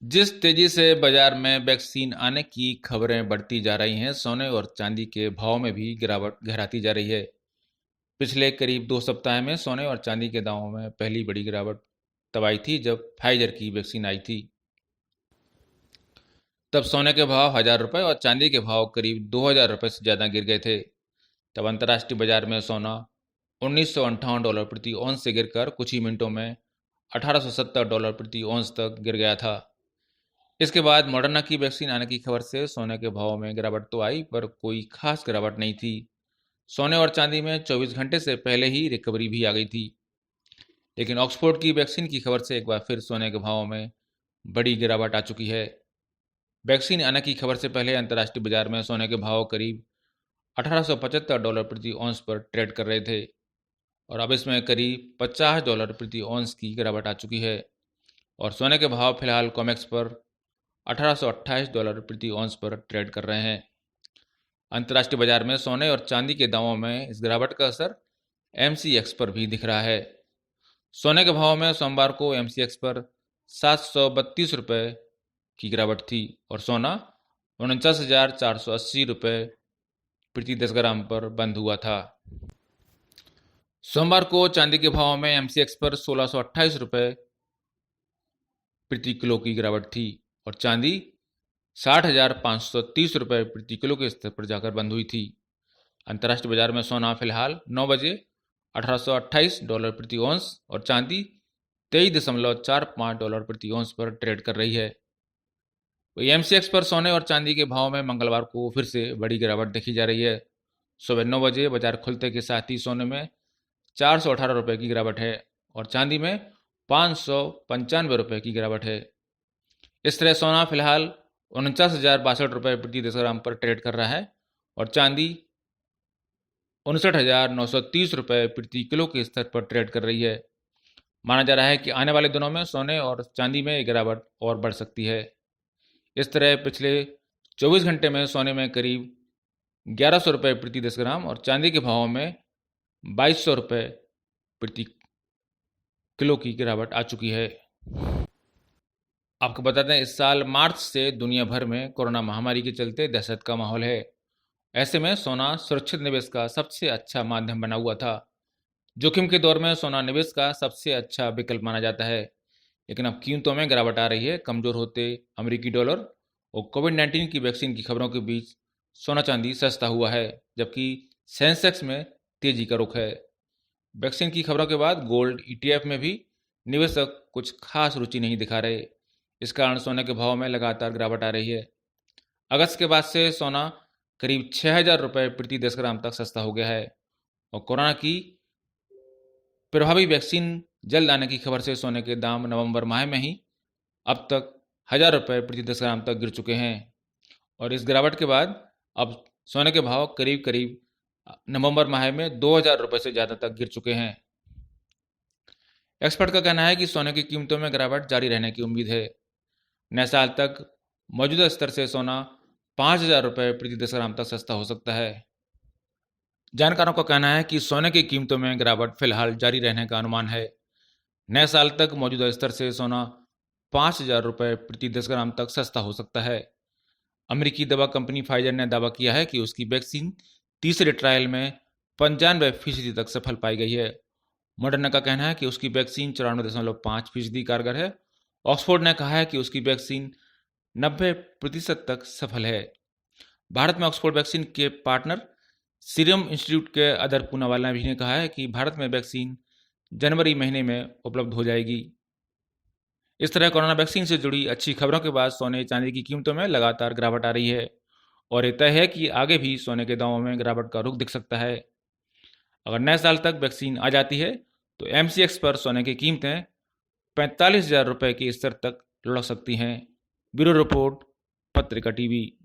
जिस तेजी से बाजार में वैक्सीन आने की खबरें बढ़ती जा रही हैं, सोने और चांदी के भाव में भी गिरावट गहराती जा रही है। पिछले करीब 2 सप्ताह में सोने और चांदी के दामों में पहली बड़ी गिरावट तब आई थी जब फाइजर की वैक्सीन आई थी। तब सोने के भाव 1,000 रुपये और चांदी के भाव करीब 2,000 रुपये से ज़्यादा गिर गए थे। तब अंतर्राष्ट्रीय बाजार में सोना $1,958 प्रति औंस से गिरकर कुछ ही मिनटों में $1,870 प्रति औंस तक गिर गया था। इसके बाद मॉडर्ना की वैक्सीन आने की खबर से सोने के भाव में गिरावट तो आई, पर कोई खास गिरावट नहीं थी। सोने और चांदी में 24 घंटे से पहले ही रिकवरी भी आ गई थी। लेकिन ऑक्सफोर्ड की वैक्सीन की खबर से एक बार फिर सोने के भाव में बड़ी गिरावट आ चुकी है। वैक्सीन आने की खबर से पहले अंतर्राष्ट्रीय बाजार में सोने के भाव करीब $1,875 प्रति औंस पर ट्रेड कर रहे थे और अब इसमें करीब $50 प्रति औंस की गिरावट आ चुकी है और सोने के भाव फिलहाल कॉमेक्स पर $1,828 प्रति औंस पर ट्रेड कर रहे हैं। अंतर्राष्ट्रीय बाजार में सोने और चांदी के दामों में इस गिरावट का असर एमसीएक्स पर भी दिख रहा है। सोने के भाव में सोमवार को एमसीएक्स पर ₹732 की गिरावट थी और सोना ₹49,480 प्रति 10 ग्राम पर बंद हुआ था। सोमवार को चांदी के भाव में एमसीएक्स पर ₹1,628 प्रति किलो की गिरावट थी और चांदी ₹60,530 प्रति किलो के स्तर पर जाकर बंद हुई थी। अंतर्राष्ट्रीय बाजार में सोना फिलहाल 9 बजे $1,828 प्रति औंस और चांदी $23.45 प्रति औंस पर ट्रेड कर रही है। वही एमसीएक्स पर सोने और चांदी के भाव में मंगलवार को फिर से बड़ी गिरावट देखी जा रही है। सुबह 9 बजे बाजार खुलते के साथ ही सोने में ₹418 की गिरावट है और चांदी में ₹595 की गिरावट है। इस तरह सोना फिलहाल ₹49,062 प्रति 10 ग्राम पर ट्रेड कर रहा है और चांदी ₹59,930 प्रति किलो के स्तर पर ट्रेड कर रही है। माना जा रहा है कि आने वाले दिनों में सोने और चांदी में गिरावट और बढ़ सकती है। इस तरह पिछले 24 घंटे में सोने में करीब ₹1,100 प्रति 10 ग्राम और चांदी के भावों में ₹2,200 प्रति किलो की गिरावट आ चुकी है। आपको बता दें, इस साल मार्च से दुनिया भर में कोरोना महामारी के चलते दहशत का माहौल है। ऐसे में सोना सुरक्षित निवेश का सबसे अच्छा माध्यम बना हुआ था। जोखिम के दौर में सोना निवेश का सबसे अच्छा विकल्प माना जाता है। लेकिन अब कीमतों में गिरावट आ रही है। कमजोर होते अमेरिकी डॉलर और कोविड-19 की वैक्सीन की खबरों के बीच सोना चांदी सस्ता हुआ है, जबकि सेंसेक्स में तेजी का रुख है। वैक्सीन की खबरों के बाद गोल्ड ईटीएफ में भी निवेशक कुछ खास रुचि नहीं दिखा रहे। इस कारण सोने के भाव में लगातार गिरावट आ रही है। अगस्त के बाद से सोना करीब ₹6,000 प्रति 10 ग्राम तक सस्ता हो गया है और कोरोना की प्रभावी वैक्सीन जल्द आने की खबर से सोने के दाम नवंबर माह में ही अब तक ₹1,000 प्रति 10 ग्राम तक गिर चुके हैं और इस गिरावट के बाद अब सोने के भाव करीब करीब नवंबर माह में ₹2,000 से ज़्यादा तक गिर चुके हैं। एक्सपर्ट का कहना है कि सोने की कीमतों में गिरावट जारी रहने की उम्मीद है। नए साल तक मौजूदा स्तर से सोना ₹5,000 प्रति 10 ग्राम तक सस्ता हो सकता है। जानकारों का कहना है कि सोने की कीमतों में गिरावट फिलहाल जारी रहने का अनुमान है। नए साल तक मौजूदा स्तर से सोना ₹5,000 प्रति 10 ग्राम तक सस्ता हो सकता है। अमेरिकी दवा कंपनी फाइजर ने दावा किया है कि उसकी वैक्सीन तीसरे ट्रायल में 95% तक सफल पाई गई है। मॉडर्ना का कहना है कि उसकी वैक्सीन 94.5% कारगर है। ऑक्सफोर्ड ने कहा है कि उसकी वैक्सीन 90% तक सफल है। भारत में ऑक्सफोर्ड वैक्सीन के पार्टनर सीरम इंस्टीट्यूट के अदर पूनावाला भी ने कहा है कि भारत में वैक्सीन जनवरी महीने में उपलब्ध हो जाएगी। इस तरह कोरोना वैक्सीन से जुड़ी अच्छी खबरों के बाद सोने चांदी की कीमतों में लगातार गिरावट आ रही है और ये तय है कि आगे भी सोने के दामों में गिरावट का रुख दिख सकता है। अगर नए साल तक वैक्सीन आ जाती है तो एमसीएक्स पर सोने की कीमतें ₹45,000 के स्तर तक लुढ़क सकती हैं। ब्यूरो रिपोर्ट, पत्रिका टीवी।